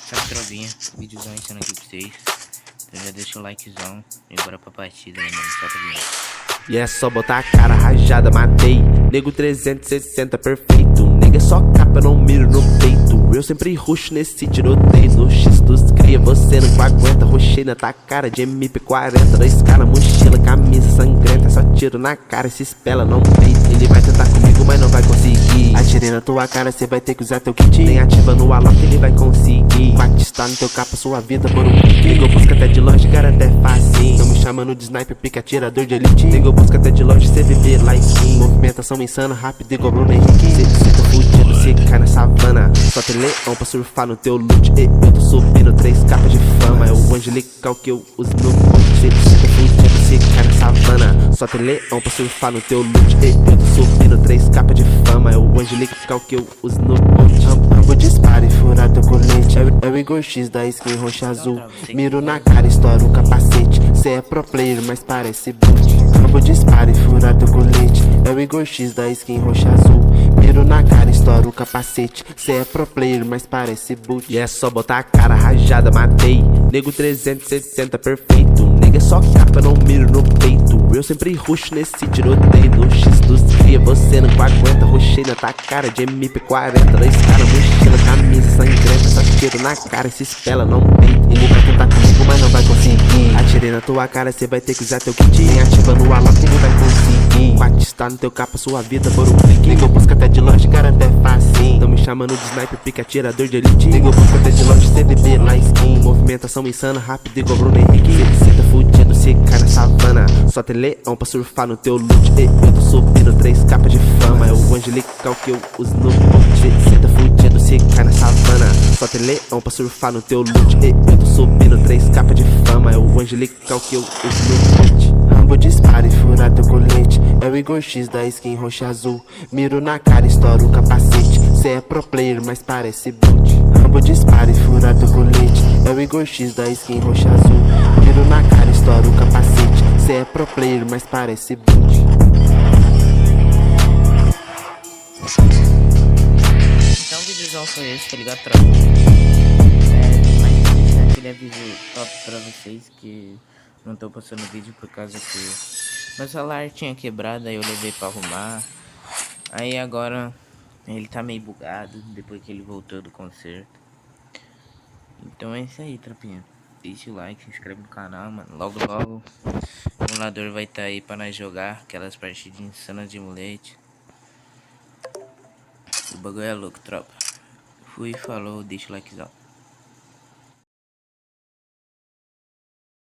Salve, trovinha, vídeozão ensinando aqui pra vocês. Então já deixa o likezão e bora pra partida aí, mano. Solta a vinheta. E é só botar a cara rajada, matei. Nego 360 perfeito. Nega é só capa, não miro no peito. Eu sempre ruxo nesse tiroteio. No X dos cria, você não aguenta. Ruxei na tua cara de MP40. 2K na mochila, camisa sangrenta. Só tiro na cara, se espela, não peito. Ele vai tentar comigo, mas não vai conseguir. Atirei na tua cara, cê vai ter que usar teu kit. Nem ativa no alok, ele vai conseguir. Batista no teu capa, sua vida por um clique. Nego busca até de longe, cara, até facinho. Não me chamando de sniper, pica atirador de elite. Nego busca até de longe, cê viver lá skin. Movimentação insana, rápido igual Bruno Henrique. Cê tá fudido, cê cai na savana. Só tem leão pra surfar no teu loot. E eu tô subindo 3 capas de fama. É o angelical que eu uso no monte. Cê tá fudido, cê cai na savana. Só tem leão pra surfar no teu loot. E eu tô subindo 3 capas de fama. É o angelical que eu uso no monte. Rambo dispara e furar teu colete. É o Igor X da skin roxa azul. Miro na cara, estouro o capacete. Cê é pro player, mas parece boot. Rambo dispara e furar teu colete. É o Igor X da skin roxa azul. Miro na cara, estouro o capacete. Cê é pro player, mas parece boot. E é só botar a cara rajada, matei. Nego 360 perfeito. Nega é só capa, não miro no peito. Eu sempre ruxo nesse tiroteio. No X dos cria, você não aguenta. Ruxei na tua cara de MP40. 2K na mochila, camisa sangrenta. Só tiro na cara e se espela, não peito. Ele vai tentar comigo, mas não vai conseguir. Atirei na tua cara, cê vai ter que usar teu kit. Nem ativa no alok, ele vai conseguir. Batista no teu capa, sua vida por um clique. Nego busca até de longe, cara, até facinho. Tão me chamando de sniper, pica atirador de elite. Nego busca até de longe, CDB lá skin. Movimentação insana, rápido igual Bruno Henrique. Cê tá fudido, cê cai na savana. Só tem leão pra surfar no teu loot. E eu tô subindo 3 capas de fama. É o angelical que eu uso no monte. Cê tá fudido, cê cai na savana. Só tem leão pra surfar no teu loot. E eu tô subindo 3 capas de fama. É o angelical que eu uso no monte. Rambo dispara e furar teu colete. É o Igor X da skin roxa azul. Miro na cara, estouro o capacete. Cê é pro player, mas parece boot. Rambo dispara e furar teu colete. É o Igor X da skin roxa azul. Miro na cara, estouro o capacete. Cê é pro player, mas parece boot. Então o vídeozão foi esse, tá ligado, tropa? Mas aquele aviso top pra vocês que não tô postando vídeo por causa que meu celular tinha quebrado, aí eu levei pra arrumar. Aí agora ele tá meio bugado depois que ele voltou do concerto. Então é isso aí, tropinha. Deixa o like, se inscreve no canal, mano. Logo logo o emulador vai estar aí pra nós jogar aquelas partidas insanas de mulete. O bagulho é louco, tropa. Fui, falou, deixa o likezão.